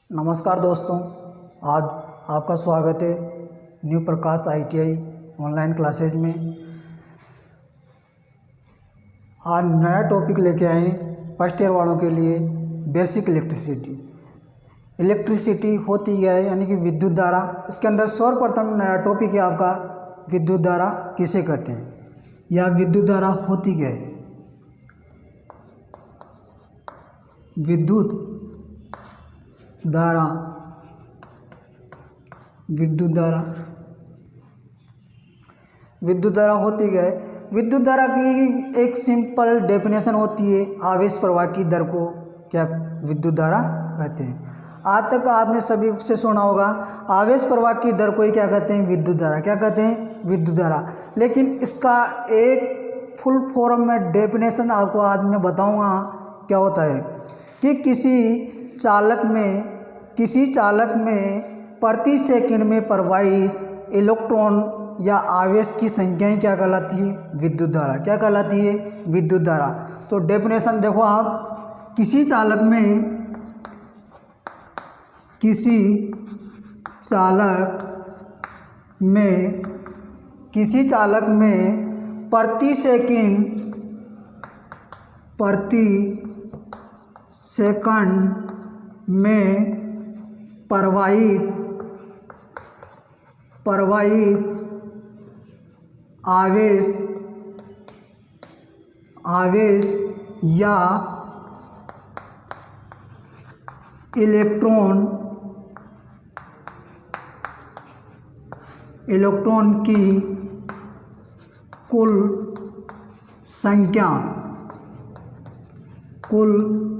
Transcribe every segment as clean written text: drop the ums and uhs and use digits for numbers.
नमस्कार दोस्तों, आज आपका स्वागत है न्यू प्रकाश ITI ऑनलाइन क्लासेज में। आज नया टॉपिक लेके आए हैं फर्स्ट ईयर वालों के लिए, बेसिक इलेक्ट्रिसिटी। इलेक्ट्रिसिटी होती क्या है, यानी कि विद्युत धारा। इसके अंदर सर्वप्रथम नया टॉपिक है आपका विद्युत धारा किसे कहते हैं, या विद्युत धारा होती क्या है। विद्युत धारा, विद्युत धारा होती क्या है। विद्युत धारा की एक सिंपल डेफिनेशन होती है, आवेश प्रवाह की दर को क्या विद्युत धारा कहते हैं। आज तक आपने सभी से सुना होगा आवेश प्रवाह की दर को ही क्या कहते हैं, विद्युत धारा। क्या कहते हैं, विद्युत धारा। लेकिन इसका एक फुल फॉर्म में डेफिनेशन आपको आज मैं बताऊंगा क्या होता है कि किसी चालक में प्रति सेकंड में प्रवाहित इलेक्ट्रॉन या आवेश की संख्या क्या कहलाती है, विद्युत धारा। क्या कहलाती है, विद्युत धारा। तो डेफिनेशन देखो आप, किसी चालक में प्रति सेकंड में प्रवाहित आवेश या इलेक्ट्रॉन की कुल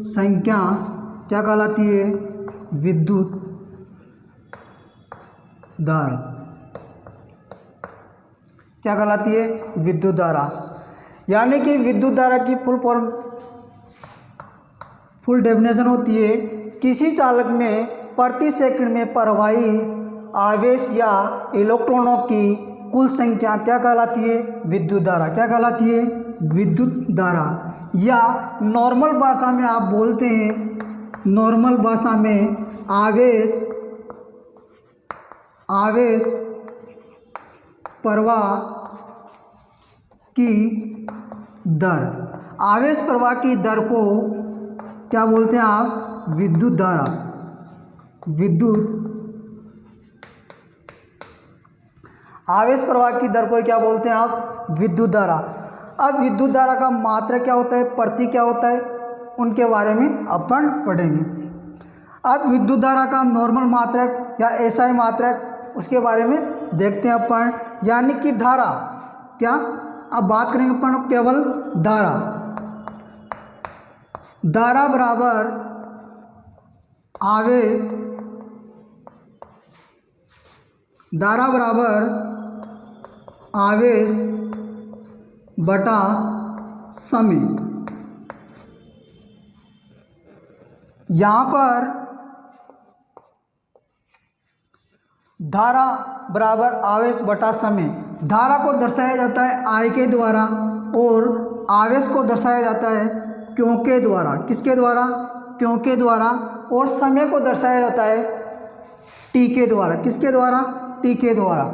संख्या क्या कहलाती है, विद्युत धारा। क्या कहलाती है, विद्युत धारा। यानी कि विद्युत धारा की फुल डेफिनेशन होती है, किसी चालक में प्रति सेकंड में प्रवाहित आवेश या इलेक्ट्रॉनों की कुल संख्या क्या कहलाती है, विद्युत धारा। क्या कहलाती है, विद्युत धारा। या नॉर्मल भाषा में आप बोलते हैं, नॉर्मल भाषा में आवेश प्रवाह की दर। आवेश प्रवाह की दर को क्या बोलते हैं आप, विद्युत धारा। आवेश प्रवाह की दर को क्या बोलते हैं आप, विद्युत धारा। अब विद्युत धारा का मात्रक क्या होता है, प्रति क्या होता है, उनके बारे में अपन पढ़ेंगे। अब विद्युत धारा का नॉर्मल मात्रक या SI मात्रक, उसके बारे में देखते हैं अपन। यानी कि धारा क्या, अब बात करेंगे अपन केवल धारा बराबर आवेश बटा समय। यहाँ पर धारा बराबर आवेश बटा समय, धारा को दर्शाया जाता है I के द्वारा और आवेश को दर्शाया जाता है Q के द्वारा। किसके द्वारा, Q के द्वारा। और समय को दर्शाया जाता है T के द्वारा। किसके द्वारा, T के द्वारा।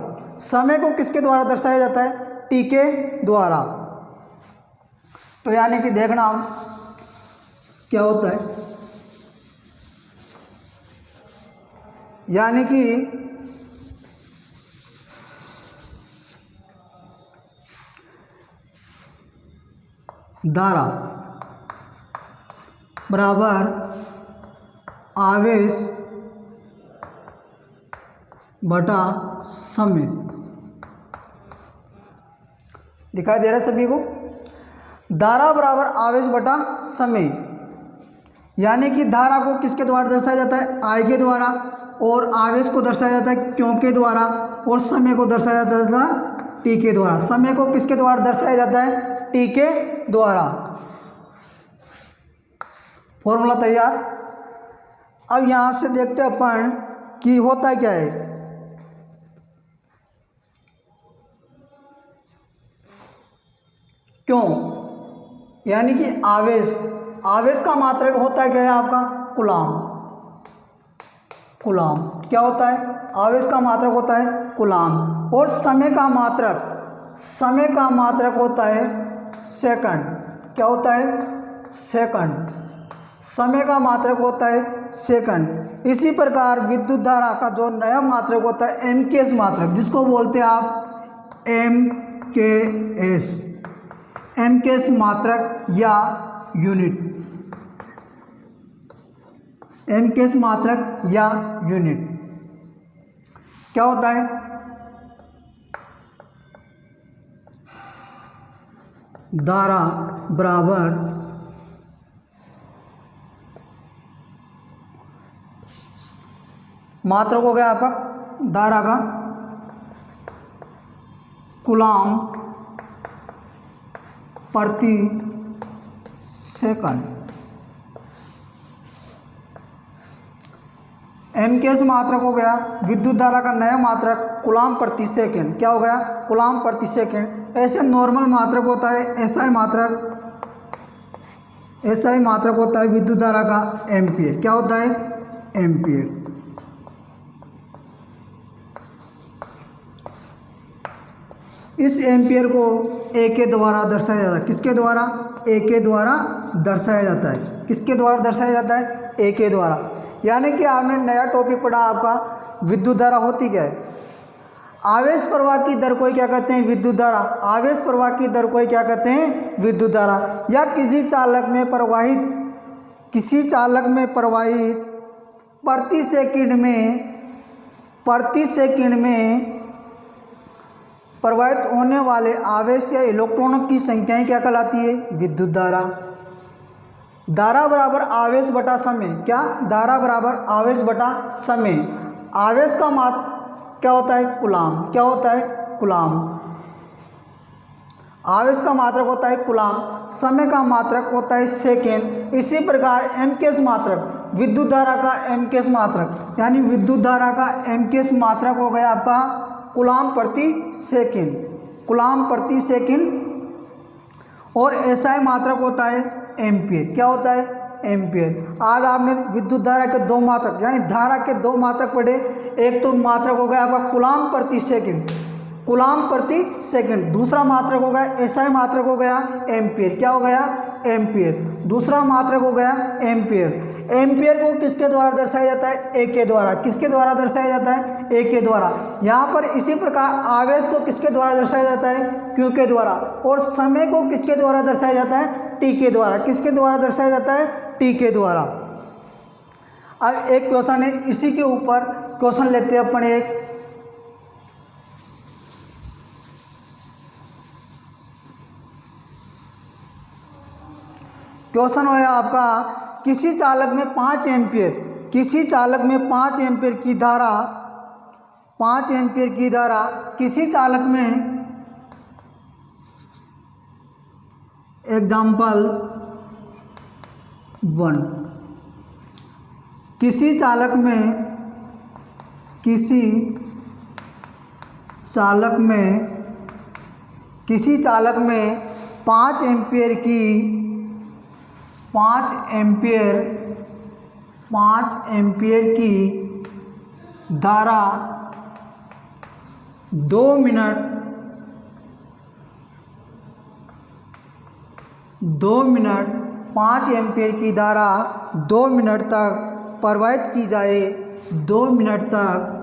समय को किसके द्वारा दर्शाया जाता है, T के द्वारा। तो यानी कि देखना क्या होता है, यानी कि धारा बराबर आवेश बटा समय। दिखाई दे रहा है सभी को, धारा बराबर आवेश बटा समय। यानी कि धारा को किसके द्वारा दर्शाया जाता है, I के द्वारा, और आवेश को दर्शाया जाता है Q के द्वारा, और समय को दर्शाया जाता है T के द्वारा। समय को किसके द्वारा दर्शाया जाता है, T के द्वारा। फॉर्मूला तैयार। अब यहां से देखते हैं अपन कि होता क्या है। क्यों, यानी कि आवेश का मात्रक होता है क्या है आपका, कूलाम। कूलाम। क्या होता है? आवेश का मात्रक होता है कूलाम। और समय का मात्रक होता है सेकंड। क्या होता है? सेकंड। समय का मात्रक होता है सेकंड। इसी प्रकार विद्युत धारा का जो नया मात्रक होता है एमकेएस मात्रक, जिसको बोलते हैं आप एमकेएस मात्रक या यूनिट। एमकेएस मात्रक या यूनिट क्या होता है? धारा बराबर मात्रक हो गया आपका धारा का कूलाम प्रति सेकंड। एमकेएस मात्रक हो गया विद्युत धारा का नया मात्रक कूलाम प्रति सेकंड। क्या हो गया? कूलाम प्रति सेकंड। ऐसे नॉर्मल मात्रक होता है एसआई मात्रक होता है विद्युत धारा का एम्पियर। क्या होता है? एम्पियर। इस एम्पियर को ए के द्वारा दर्शाया जाता है। किसके द्वारा? ए के द्वारा दर्शाया जाता है। किसके द्वारा दर्शाया जाता है? ए के द्वारा। यानी कि आपने नया टॉपिक पढ़ा आपका विद्युत धारा होती क्या है? आवेश प्रवाह की दर को क्या कहते हैं? विद्युत धारा। आवेश प्रवाह की दर को क्या कहते हैं? विद्युत धारा। या किसी चालक में प्रवाहित प्रति सेकंड में प्रवाहित होने वाले आवेश या इलेक्ट्रॉनों की संख्याएं क्या कहलाती है? विद्युत धारा। धारा बराबर आवेश बटा समय। क्या? धारा बराबर आवेश बटा समय। आवेश का मात्रक क्या होता है? कूलाम। क्या होता है? कूलाम। आवेश का मात्रक होता है कूलाम। समय का मात्रक होता है सेकेंड। इसी प्रकार एमकेएस मात्रक विद्युत धारा का एमकेएस मात्रक, यानी विद्युत धारा का एमकेएस मात्रक हो गया आपका कूलाम प्रति सेकेंड। कूलाम प्रति सेकेंड। और एसआई मात्रक होता है एम्पियर। क्या होता है? एम्पियर। आज आपने विद्युत धारा के दो मात्रक यानी धारा के दो मात्रक पढ़े। एक तो मात्रक हो गया आपका कूलाम प्रति सेकंड, कूलाम प्रति सेकंड। दूसरा मात्रक हो गया एसआई मात्रक हो गया एम्पियर। क्या हो गया? एम्पियर। दूसरा मात्रक हो गया एम्पियर। एम्पियर को किसके द्वारा दर्शाया जाता है? ए के द्वारा। किसके द्वारा दर्शाया जाता है? ए के द्वारा। यहाँ पर इसी प्रकार आवेश को किसके द्वारा दर्शाया जाता है? क्यू के द्वारा। और समय को किसके द्वारा दर्शाया जाता है? टी के द्वारा। किसके द्वारा दर्शाया जाता है? टी के द्वारा। अब एक क्वेश्चन है, इसी के ऊपर क्वेश्चन लेते हैं अपन। एक क्वेश्चन है आपका, किसी चालक में 5 एम्पियर की धारा, 5 एम्पियर की धारा किसी चालक में, एग्जाम्पल 1, किसी चालक में 5 एम्पियर की धारा 2 मिनट 5 एम्पियर की धारा 2 मिनट तक प्रवाहित की जाए, 2 मिनट तक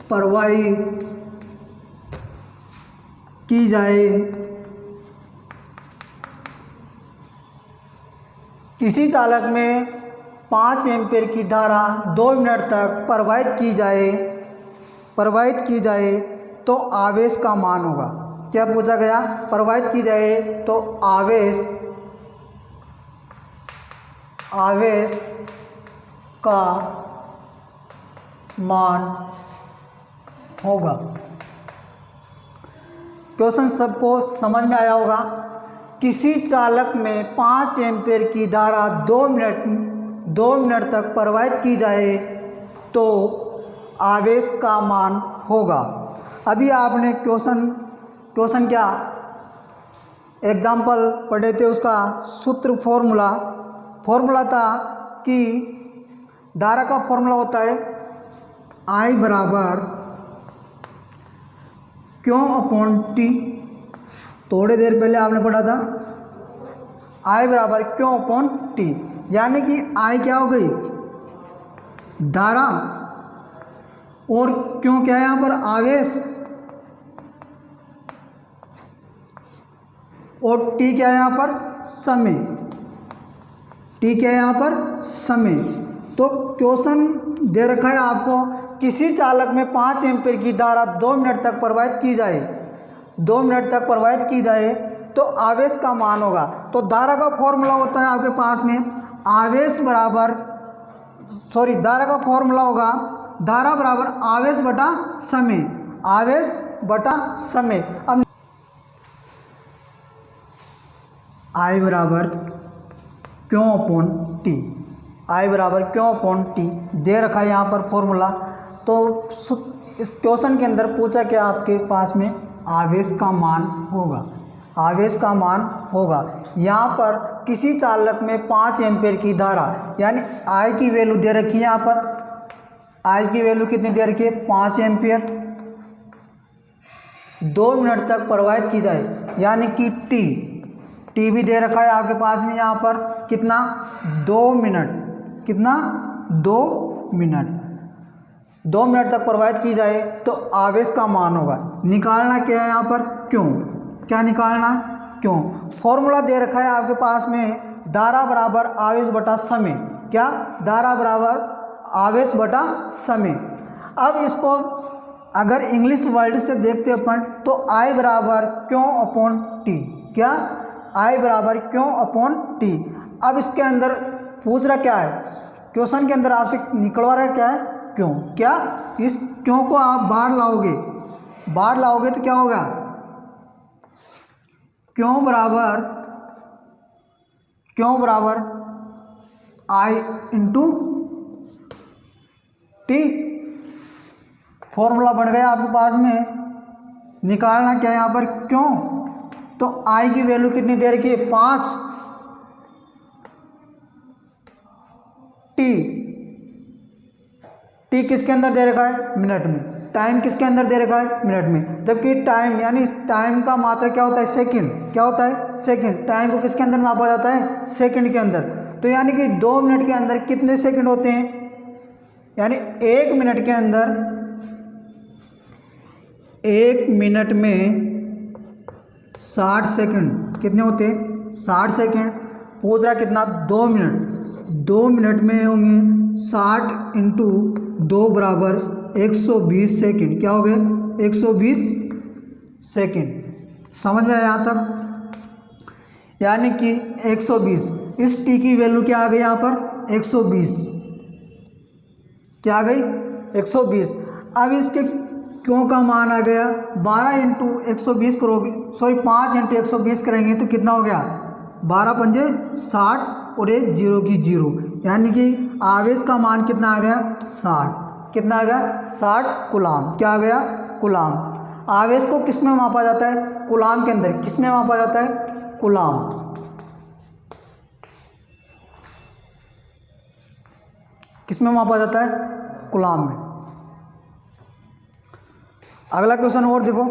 प्रवाहित की जाए। किसी चालक में 5 एम्पियर की धारा 2 मिनट तक प्रवाहित की जाए तो आवेश का मान होगा। क्या पूछा गया? प्रवाहित की जाए तो आवेश का मान होगा। क्वेश्चन सबको समझ में आया होगा। किसी चालक में 5 एम्पियर की धारा 2 मिनट तक प्रवाहित की जाए तो आवेश का मान होगा। अभी आपने क्वेश्चन क्या एग्जाम्पल पढ़े थे, उसका सूत्र फॉर्मूला था कि धारा का फॉर्मूला होता है I बराबर क्यों अपॉन टी। थोड़ी देर पहले आपने पढ़ा था I बराबर क्यों अपॉन टी, यानी कि I क्या हो गई, धारा, और क्यों क्या है यहाँ पर, आवेश, और टी क्या है यहाँ पर, समय। टी क्या है यहाँ पर, समय। तो क्वेश्चन दे रखा है आपको, किसी चालक में 5 एम्पीयर की धारा 2 मिनट तक प्रवाहित की जाए, 2 मिनट तक प्रवाहित की जाए तो आवेश का मान होगा। तो धारा का फॉर्मूला होता है आपके पास में आवेश बराबर, धारा का फॉर्मूला होगा धारा बराबर आवेश बटा समय, आवेश बटा समय। अब I बराबर क्यों अपॉन टी, I बराबर क्यों अपॉन टी दे रखा है यहाँ पर फॉर्मूला। तो इस क्वेश्चन के अंदर पूछा क्या आपके पास में, आवेश का मान होगा, आवेश का मान होगा। यहाँ पर किसी चालक में 5 एम्पीयर की धारा, यानी I की वैल्यू दे रखी है, यहाँ पर I की वैल्यू कितनी दे रखी है, 5 एम्पीयर, 2 मिनट तक प्रवाहित की जाए, यानी कि टी भी दे रखा है आपके पास में यहाँ पर कितना, 2 मिनट, कितना, 2 मिनट, 2 मिनट तक प्रवाहित की जाए तो आवेश का मान होगा। निकालना क्या है यहाँ पर, क्यों, क्या निकालना, क्यों। फॉर्मूला दे रखा है आपके पास में धारा बराबर आवेश बटा समय, क्या, धारा बराबर आवेश बटा समय। अब इसको अगर इंग्लिश वर्ड से देखते अपन तो I बराबर क्यों अपॉन टी, क्या, I बराबर क्यों अपॉन टी। अब इसके अंदर पूछ रहा क्या है, क्वेश्चन के अंदर आपसे निकलवा रहा है क्या है, क्यों, क्या, इस क्यों को आप बाहर लाओगे तो क्या होगा, क्यों बराबर I इंटू टी। फॉर्मूला बन गया आपके पास में। निकालना क्या है यहाँ पर, क्यों, तो I की वैल्यू कितनी दे रखी है, 5, टी किसके अंदर दे रखा है, मिनट में, टाइम किसके अंदर दे रखा है, मिनट में, जबकि टाइम यानी टाइम का मात्रा क्या होता है, सेकंड, क्या होता है, सेकंड। टाइम को किसके अंदर नापा जाता है, सेकंड के अंदर। तो यानी कि 2 मिनट के अंदर कितने सेकंड होते हैं, यानी 1 मिनट के अंदर, 1 मिनट में 60 सेकंड कितने होते हैं, 60 सेकंड। पूछ रहा कितना, 2 मिनट, 2 मिनट में होंगे 60 इंटू 2 बराबर 120 सेकंड, क्या हो गए, 120 सेकंड। समझ में आया यहाँ तक, यानी कि 120, इस टी की वैल्यू क्या आ गई यहाँ पर, 120, क्या आ गई, 120। अब इसके क्यों का मान आ गया, 12 इंटू 120 करोगे, 5 इंटू 120 करेंगे तो कितना हो गया, 12 पंजे 60 और एक जीरो की जीरो, यानी कि आवेश का मान कितना आ गया, 60, कितना आ गया, 60 कूलाम, क्या आ गया, कूलाम। आवेश को किस में मापा जाता है, कूलाम के अंदर, किस में मापा जाता है, कूलाम। किस में मापा जाता है, कूलाम में। अगला क्वेश्चन और देखो,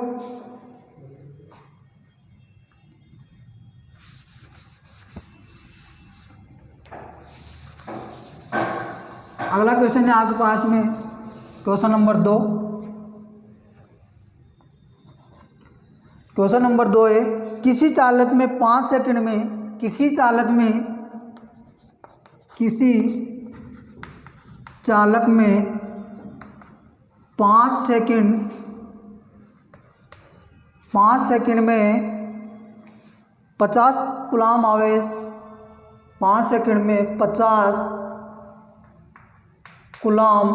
अगला क्वेश्चन है आपके पास में क्वेश्चन नंबर 2। क्वेश्चन नंबर 2 है, किसी चालक में 5 सेकंड में, किसी चालक में 5 सेकंड में 50 कूलाम आवेश, 5 सेकंड में 50 कूलाम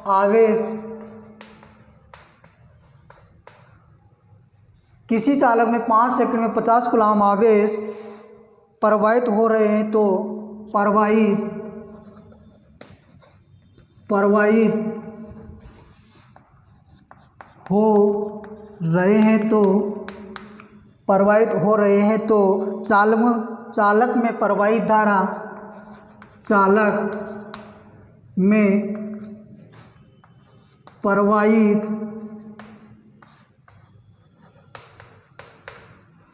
आवेश किसी चालक में 5 सेकंड में 50 कूलाम आवेश प्रवाहित हो रहे हैं तो प्रवाहित हो रहे हैं तो चालक में प्रवाहित धारा, चालक में प्रवाहित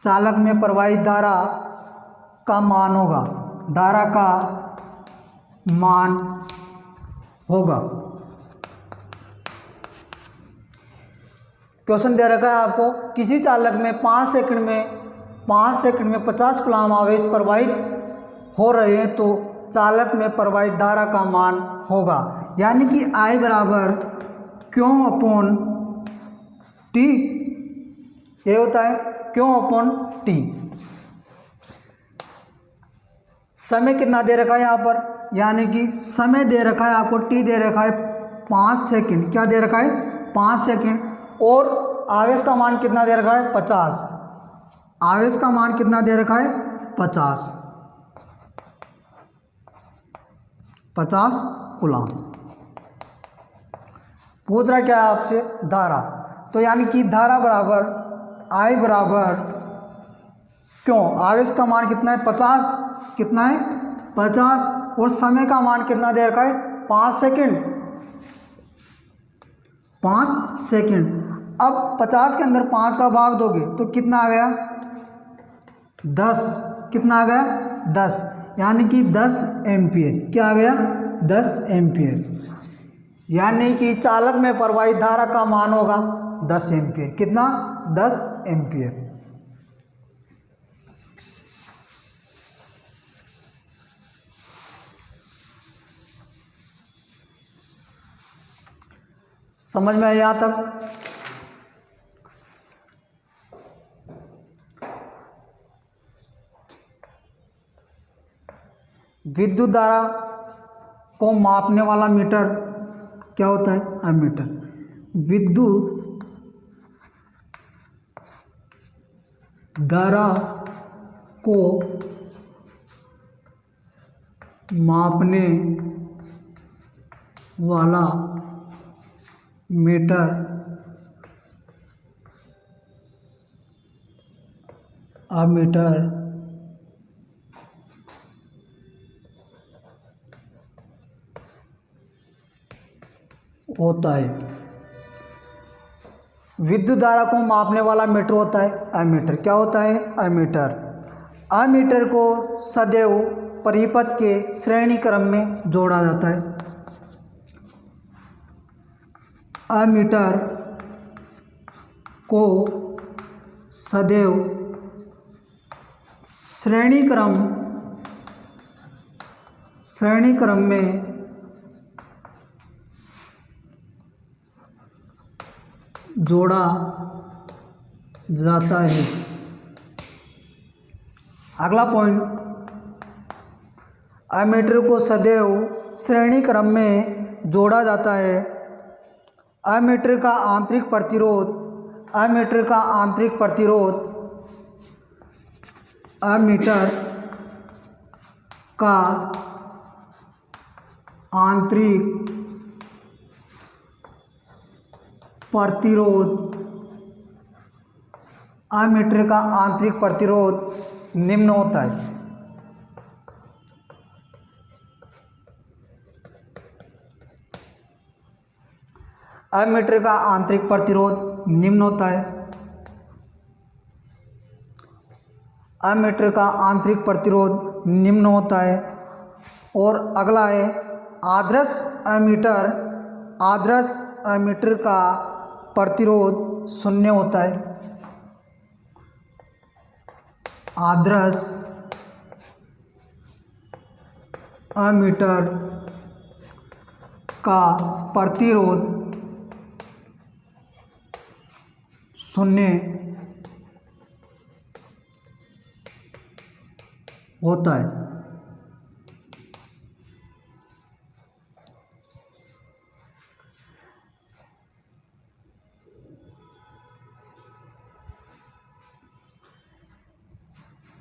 चालक में प्रवाहित धारा का मान होगा, धारा का मान होगा। क्वेश्चन दे रखा है आपको, किसी चालक में 5 सेकंड में 50 कूलम्ब आवेश प्रवाहित हो रहे हैं तो चालक में प्रवाहित धारा का मान होगा। यानी कि I बराबर Q अपॉन T, ये होता है Q अपॉन T। समय कितना दे रखा है यहाँ पर, यानी कि समय दे रखा है आपको, T दे रखा है 5 सेकंड, क्या दे रखा है 5 सेकंड, और आवेश का मान कितना दे रखा है 50, आवेश का मान कितना दे रखा है 50 कूलम्ब। पूछ रहा क्या है आपसे, धारा, तो यानी कि धारा बराबर I बराबर क्यों, आवेश का मान कितना है 50, कितना है 50, और समय का मान कितना दे रखा है 5 सेकंड, 5 सेकंड। अब 50 के अंदर 5 का भाग दोगे तो कितना आ गया 10, कितना आ गया 10, यानी कि 10 एम्पीयर, क्या आ गया 10 एम्पीयर। यानी कि चालक में प्रवाहित धारा का मान होगा 10 एम्पीयर, कितना 10 एम्पीयर। समझ में आया यहाँ तक। विद्युत धारा को मापने वाला मीटर क्या होता है, एमीटर। विद्युत धारा को मापने वाला मीटर एमीटर होता है। विद्युत धारा को मापने वाला मीटर होता है एमीटर, क्या होता है एमीटर। एमीटर को सदैव परिपथ के श्रेणी क्रम में जोड़ा जाता है। एमीटर को सदैव श्रेणी क्रम में जोड़ा जाता है। अगला पॉइंट, एमीटर को सदैव श्रेणी क्रम में जोड़ा जाता है। एमीटर का आंतरिक प्रतिरोध, एमीटर का आंतरिक प्रतिरोध, एमीटर का आंतरिक प्रतिरोध, एमीटर का आंतरिक प्रतिरोध निम्न होता है। एमीटर का आंतरिक प्रतिरोध निम्न होता है। एमीटर का आंतरिक प्रतिरोध निम्न होता है। और अगला है आदर्श एमीटर। आदर्श एमीटर का प्रतिरोध 0 होता है। आदर्श एमीटर का प्रतिरोध 0 होता है।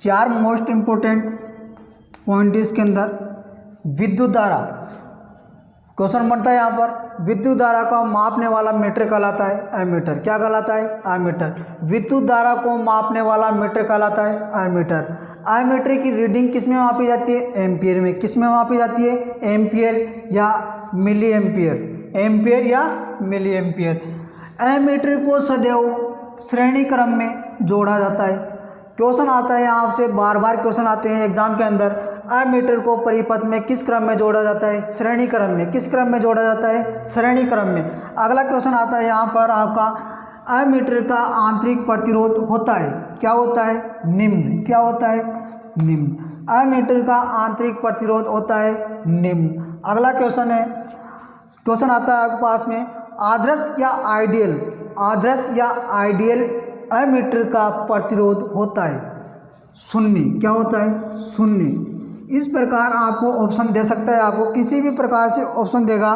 चार मोस्ट इम्पोर्टेंट पॉइंट इसके अंदर। विद्युत धारा क्वेश्चन बनता है यहाँ पर विद्युत धारा को मापने वाला मीटर कहलाता है एमीटर। क्या कहलाता है? एमीटर। विद्युत धारा को मापने वाला मीटर कहलाता है एमीटर। एमीटर की रीडिंग किस में मापी जाती है? एम्पियर में। किस में मापी जाती है? एम्पियर या मिली एम्पियर। एम्पियर या मिली एम्पियर। एमीटर को सदैव श्रेणी क्रम में जोड़ा जाता है। क्वेश्चन आता है यहाँ से, बार बार क्वेश्चन आते हैं एग्जाम के अंदर। एमीटर को परिपथ में किस क्रम में जोड़ा जाता है? श्रेणी क्रम में। किस क्रम में जोड़ा जाता है? श्रेणी क्रम में। अगला क्वेश्चन आता है यहाँ पर आपका, एमीटर का आंतरिक प्रतिरोध होता है, क्या होता है? निम्न। क्या होता है? निम्न। एमीटर का आंतरिक प्रतिरोध होता है निम्न। अगला क्वेश्चन है, क्वेश्चन आता है आपके पास में, आदर्श या आइडियल, आदर्श या आइडियल एमीटर का प्रतिरोध होता है शून्य। क्या होता है? शून्य। इस प्रकार आपको ऑप्शन दे सकता है, आपको किसी भी प्रकार से ऑप्शन देगा।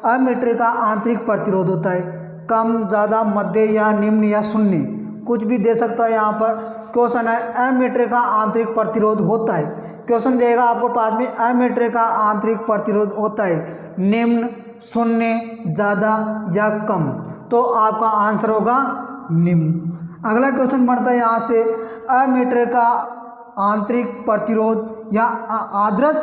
एमीटर का आंतरिक प्रतिरोध होता है कम, ज़्यादा, मध्य या निम्न या शून्य, कुछ भी दे सकता है। यहाँ पर क्वेश्चन है एमीटर का आंतरिक प्रतिरोध होता है। क्वेश्चन देगा आपको पास में, एमीटर का आंतरिक प्रतिरोध होता है निम्न, शून्य, ज़्यादा या कम। तो आपका आंसर होगा निम्न। अगला क्वेश्चन बढ़ता है यहाँ से, एमीटर का आंतरिक प्रतिरोध या आदर्श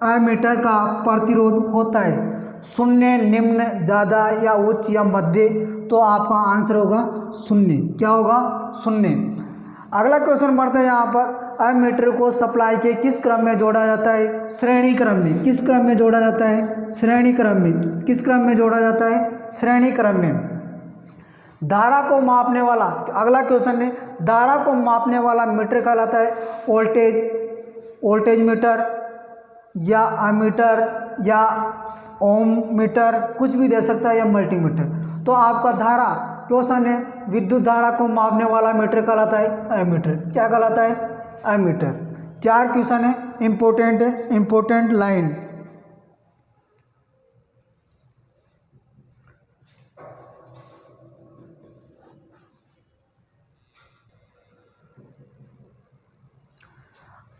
एमीटर का प्रतिरोध होता है शून्य, निम्न, ज़्यादा या उच्च या मध्य। तो आपका आंसर होगा शून्य। क्या होगा? शून्य। अगला क्वेश्चन बढ़ता है यहाँ पर, एमीटर को सप्लाई के किस क्रम में जोड़ा जाता है? श्रेणी क्रम में। किस क्रम में जोड़ा जाता है? श्रेणी क्रम में। किस क्रम में जोड़ा जाता है? श्रेणी क्रम में। धारा को मापने वाला, अगला क्वेश्चन है, धारा को मापने वाला मीटर कहलाता है वोल्टेज, वोल्टेज मीटर या एमीटर या ओम मीटर, कुछ भी दे सकता है, या मल्टीमीटर। तो आपका धारा क्वेश्चन है, विद्युत धारा को मापने वाला मीटर कहलाता है एमीटर। क्या कहलाता है? एमीटर। 4 क्वेश्चन है, इंपॉर्टेंट है, इंपॉर्टेंट लाइन।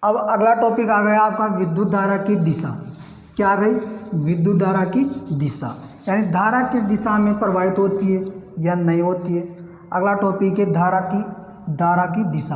अब अगला टॉपिक आ गया आपका विद्युत धारा की दिशा। क्या आ गई? विद्युत धारा की दिशा, यानी धारा किस दिशा में प्रवाहित होती है या नहीं होती है। अगला टॉपिक है धारा की दिशा।